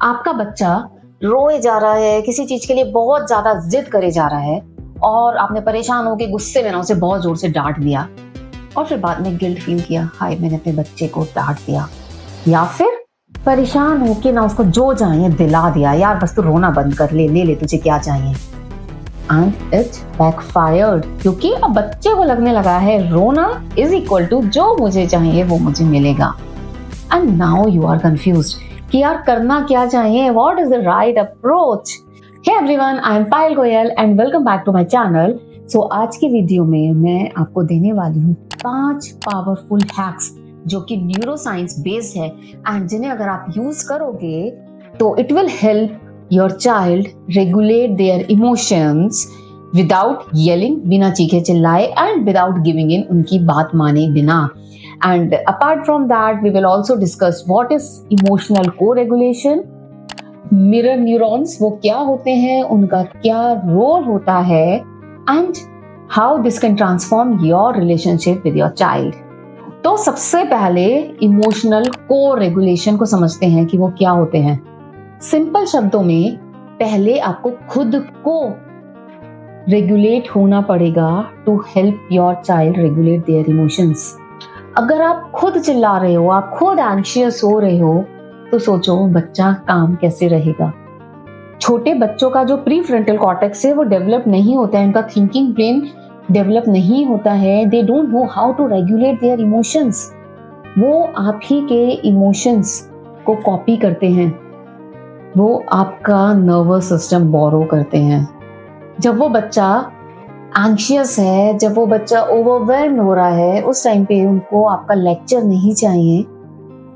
आपका बच्चा रोए जा रहा है, किसी चीज के लिए बहुत ज्यादा जिद करे जा रहा है और आपने परेशान होकर गुस्से में ना उसे बहुत जोर से डांट दिया और फिर बाद में गिल्ट फील किया, हाय मैंने अपने बच्चे को डांट दिया। या फिर परेशान होके ना उसको जो चाहिए दिला दिया, यार बस तू रोना बंद कर, ले ले ले तुझे क्या चाहिए। एंड इट बैकफायर्ड, क्योंकि अब बच्चे को लगने लगा है रोना इज इक्वल टू जो मुझे चाहिए वो मुझे मिलेगा। And now you are confused कि यार करना क्या चाहिए, what is the right approach. Hey everyone, I am Payal Goyal and welcome back to my channel. So आज की वीडियो में मैं आपको देने वाली हूँ 5 पावरफुल हैक्स जो कि न्यूरो साइंस बेस्ड है एंड जिन्हें अगर आप यूज करोगे तो it will help your child regulate their emotions without yelling, बिना चीखे चिल्लाए एंड विदाउट गिविंग इन, उनकी बात माने बिना। And apart from that, we will also discuss what is emotional co-regulation, mirror neurons वो क्या होते हैं, उनका क्या रोल होता है, and how this can transform your relationship with your child. तो सबसे पहले इमोशनल को-रेगुलेशन को समझते हैं कि वो क्या होते हैं। सिंपल शब्दों में पहले आपको खुद को रेगुलेट होना पड़ेगा to help your child regulate their emotions. अगर आप खुद चिल्ला रहे हो, आप खुद एंग्शियस हो रहे हो, तो सोचो बच्चा काम कैसे रहेगा। छोटे बच्चों का जो प्री फ्रंटल कॉर्टेक्स है वो डेवलप नहीं होता है, उनका थिंकिंग ब्रेन डेवलप नहीं होता है। They don't know how to regulate their emotions. वो आप ही के इमोशंस को कॉपी करते हैं, वो आपका नर्वस सिस्टम बोरो करते हैं। जब वो बच्चा एंग्शियस है, जब वो बच्चा ओवरवेल्म्ड हो रहा है, उस टाइम पे उनको आपका लेक्चर नहीं चाहिए,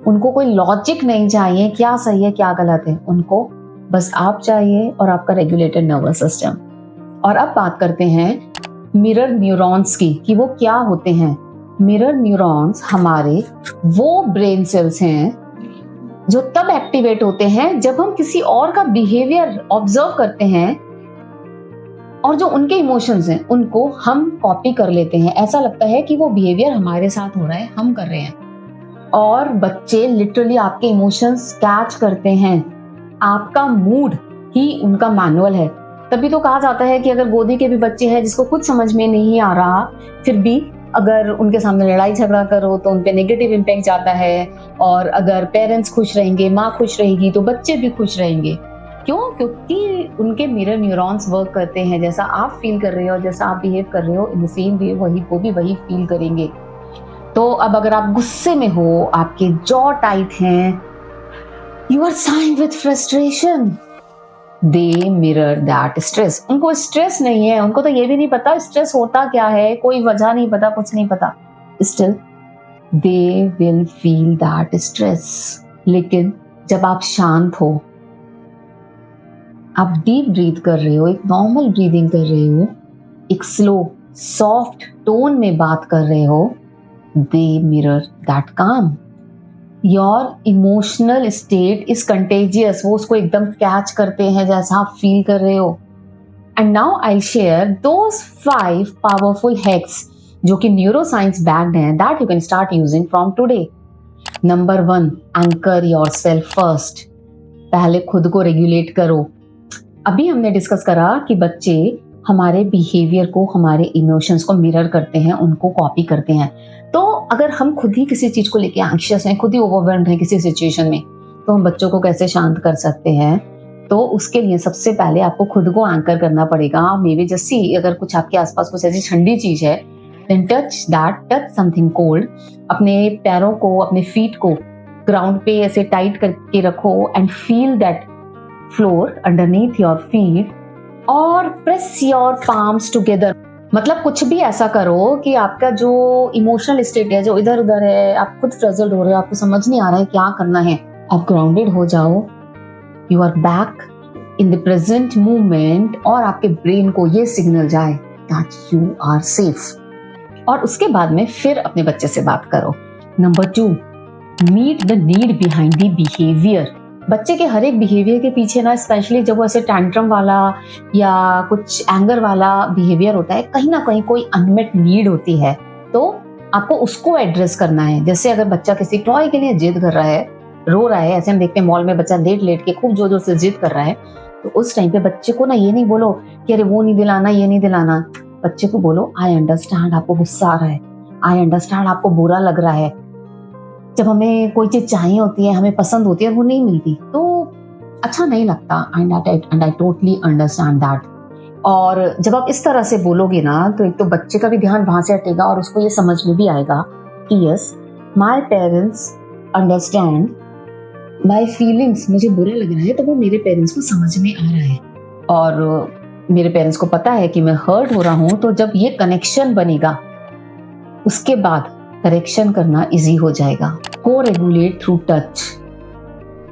उनको कोई लॉजिक नहीं चाहिए क्या सही है क्या गलत है, उनको बस आप चाहिए और आपका रेगुलेटेड नर्वस सिस्टम। और अब बात करते हैं मिरर न्यूरॉन्स की कि वो क्या होते हैं। मिरर न्यूरॉन्स हमारे वो ब्रेन सेल्स हैं जो तब एक्टिवेट होते हैं जब हम किसी और का बिहेवियर ऑब्जर्व करते हैं और जो उनके इमोशंस हैं उनको हम कॉपी कर लेते हैं। ऐसा लगता है कि वो बिहेवियर हमारे साथ हो रहा है, हम कर रहे हैं। और बच्चे लिटरली आपके इमोशंस कैच करते हैं, आपका मूड ही उनका मैनुअल है। तभी तो कहा जाता है कि अगर गोदी के भी बच्चे हैं जिसको कुछ समझ में नहीं आ रहा, फिर भी अगर उनके सामने लड़ाई झगड़ा करो तो उन पे नेगेटिव इम्पैक्ट जाता है, और अगर पेरेंट्स खुश रहेंगे, माँ खुश रहेगी, तो बच्चे भी खुश रहेंगे। क्यों? क्योंकि उनके मिरर न्यूरॉन्स वर्क करते हैं। जैसा आप फील कर रहे हो, जैसा आप बिहेव कर रहे हो, इन द सेम वे वो भी वही फील करेंगे। तो अब अगर आप गुस्से में हो, आपके जॉ टाइट हैं, you are saying with frustration, they mirror that stress. उनको स्ट्रेस नहीं है, उनको तो ये भी नहीं पता स्ट्रेस होता क्या है, कोई वजह नहीं पता, कुछ नहीं पता, still they will feel that stress. लेकिन जब आप शांत हो, आप डीप ब्रीथ कर रहे हो, एक नॉर्मल ब्रीदिंग कर रहे हो, एक स्लो सॉफ्ट टोन में बात कर रहे हो, दे मिरर दैट काम। Your emotional state is contagious, वो उसको एकदम कैच करते हैं जैसा आप फील कर रहे हो। And now I share those 5 powerful hacks जो कि न्यूरो साइंस बैक्ड हैं, that you can start using from today. Number 1, anchor yourself first. पहले खुद को रेगुलेट करो। अभी हमने डिस्कस करा कि बच्चे हमारे बिहेवियर को, हमारे इमोशंस को मिरर करते हैं, उनको कॉपी करते हैं। तो अगर हम खुद ही किसी चीज को लेके एंग्शियस हैं, खुद ही ओवरवेल्म्ड हैं किसी सिचुएशन में, तो हम बच्चों को कैसे शांत कर सकते हैं? तो उसके लिए सबसे पहले आपको खुद को एंकर करना पड़ेगा। मे बी जस्ट सी, अगर कुछ आपके आसपास कुछ ऐसी ठंडी चीज है, देन टच समथिंग कोल्ड। अपने पैरों को, अपने फीट को ग्राउंड पे ऐसे टाइट करके रखो and feel that floor underneath your feet और press your palms together। मतलब कुछ भी ऐसा करो कि आपका जो इमोशनल स्टेट है, जो इधर उधर है, आप खुद फ्रस्ट्रेटेड हो रहे हो, आपको समझ नहीं आ रहा है क्या करना है, आप ग्राउंडेड हो जाओ, you are back in the present movement, और आपके ब्रेन को ये सिग्नल जाए दैट यू आर सेफ। और उसके बाद में फिर अपने बच्चे से बात करो। Number 2, meet the need behind the behaviour. बच्चे के हर एक बिहेवियर के पीछे ना, स्पेशली जब वो ऐसे टैंट्रम वाला या कुछ एंगर वाला बिहेवियर होता है, कहीं ना कहीं कोई अनमेट नीड होती है, तो आपको उसको एड्रेस करना है। जैसे अगर बच्चा किसी टॉय के लिए जिद कर रहा है, रो रहा है, ऐसे हम देखते हैं मॉल में बच्चा लेट लेट के खूब जोर जोर से जिद कर रहा है, तो उस टाइम पे बच्चे को ना ये नहीं बोलो कि अरे वो नहीं दिलाना, ये नहीं दिलाना। बच्चे को बोलो आई अंडरस्टैंड, आपको गुस्सा आ रहा है, आई अंडरस्टैंड, आपको बुरा लग रहा है। जब हमें कोई चीज चाहिए होती है, हमें पसंद होती है, वो नहीं मिलती तो अच्छा नहीं लगता, and I totally understand that. और जब आप इस तरह से बोलोगे ना, तो एक तो बच्चे का भी ध्यान वहां से हटेगा और उसको ये समझ में भी आएगा कि yes, my parents understand my feelings, मुझे बुरा लग रहा है तो वो मेरे पेरेंट्स को समझ में आ रहा है, और मेरे पेरेंट्स को पता है कि मैं हर्ट हो रहा हूं। तो जब ये कनेक्शन बनेगा, उसके बाद करेक्शन करना इजी हो जाएगा। को रेगुलेट थ्रू टच,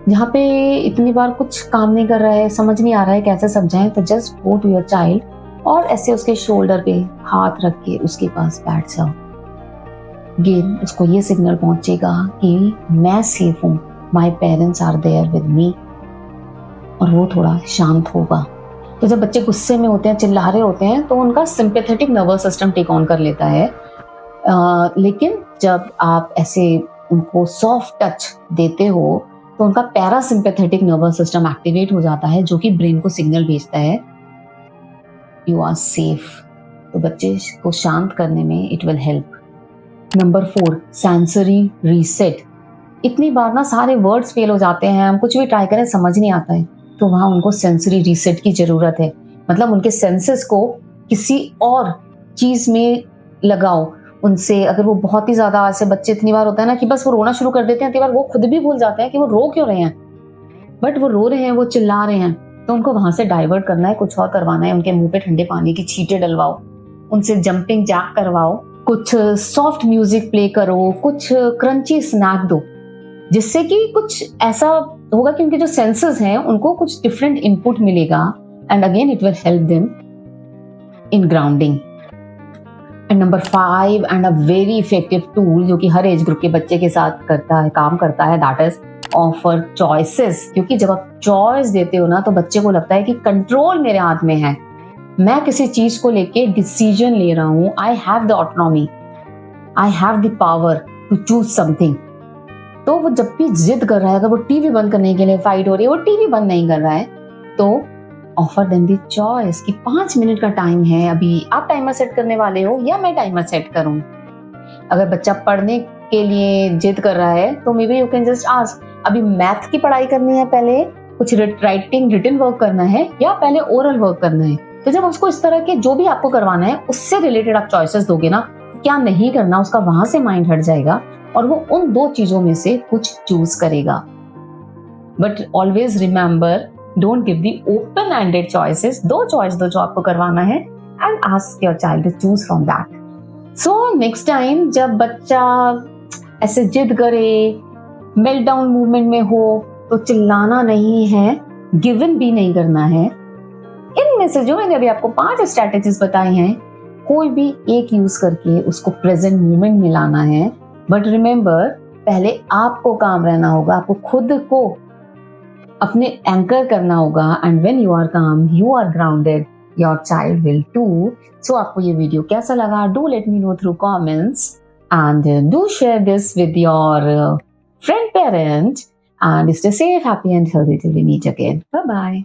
जहाँ पे इतनी बार कुछ काम नहीं कर रहा है, समझ नहीं आ रहा है कैसे समझाएं, तो just go to your child और ऐसे उसके शोल्डर पे हाथ रख के उसके पास बैठ जाओ। अगेन उसको ये सिग्नल पहुंचेगा कि मैं सेफ हूं, my parents are there with me, और वो थोड़ा शांत होगा। तो जब बच्चे गुस्से में होते हैं, चिल्ला रहे होते हैं, तो उनका sympathetic nervous system take on कर लेता है। लेकिन जब आप ऐसे उनको सॉफ्ट टच देते हो, तो उनका पैरासिम्पैथेटिक नर्वस सिस्टम एक्टिवेट हो जाता है, जो कि ब्रेन को सिग्नल भेजता है यू आर सेफ। तो बच्चे को शांत करने में it will help. Number 4, sensory reset. इतनी बार ना सारे वर्ड्स फेल हो जाते हैं, हम कुछ भी ट्राई करें समझ नहीं आता है, तो वहां उनको सेंसरी रीसेट की जरूरत है। मतलब उनके सेंसेस को किसी और चीज में लगाओ। उनसे अगर वो बहुत ही ज्यादा, ऐसे बच्चे इतनी बार होता है ना कि बस वो रोना शुरू कर देते हैं, इतनी बार वो खुद भी भूल जाते हैं कि वो रो क्यों रहे हैं, बट वो रो रहे हैं, वो चिल्ला रहे हैं, तो उनको वहां से डाइवर्ट करना है, कुछ और करवाना है। उनके मुंह पे ठंडे पानी की छींटे डलवाओ, उनसे जंपिंग जैक करवाओ, कुछ सॉफ्ट म्यूजिक प्ले करो, कुछ क्रंची स्नैक दो, जिससे कि कुछ ऐसा होगा कि उनके जो सेंसेस हैं उनको कुछ डिफरेंट इनपुट मिलेगा, and again it will help them in grounding. And number 5 and a very effective tool, जो कि हर एज ग्रुप के बच्चे के साथ काम करता है, दैट इज ऑफर चॉइसेस। क्योंकि जब आप चॉइस देते हो ना, तो बच्चे को लगता है कि कंट्रोल मेरे हाथ में है, मैं किसी चीज को लेके डिसीजन ले रहा हूं, I have the autonomy, I have the power to choose something. तो वो जब भी जिद कर रहा है, अगर वो टीवी बंद करने के लिए फाइट हो रही है, वो टीवी बंद नहीं कर रहा है, तो ऑफर देम द चॉइस कि 5 मिनट का टाइम है, अभी आप टाइमर सेट करने वाले हो या मैं टाइमर सेट करूं। अगर बच्चा पढ़ने के लिए जिद कर रहा है, तो may be you can just ask, अभी मैथ की पढ़ाई करनी है, पहले कुछ राइटिंग रिटन वर्क करना है, या पहले ओरल वर्क करना है। तो जब उसको इस तरह के जो भी आपको करवाना है उससे रिलेटेड आप चॉइसेस दोगे ना, क्या नहीं करना, उसका वहां से माइंड हट जाएगा और वो उन 2 चीजों में से कुछ चूज करेगा। But always remember, don't give the open ended choices. 2 choice दो जो आपको करवाना है, and ask your child to choose from that. So next time जब बच्चा ऐसे जिद करे, मेल्टडाउन मूवमेंट में हो, तो चिल्लाना नहीं है, गिवन भी नहीं करना है। इनमें से जो मैंने अभी आपको 5 स्ट्रैटेजीज बताई हैं, कोई भी एक यूज करके उसको प्रेजेंट मोमेंट में लाना है। बट रिमेंबर, पहले आपको काम रहना होगा, आपको खुद को अपने एंकर करना होगा, and when you are calm, you are grounded, your child will too. So आपको ये वीडियो कैसा लगा, do let me know through comments, and do share this with your friend, parent, and stay safe, happy and healthy till we meet again. Bye bye.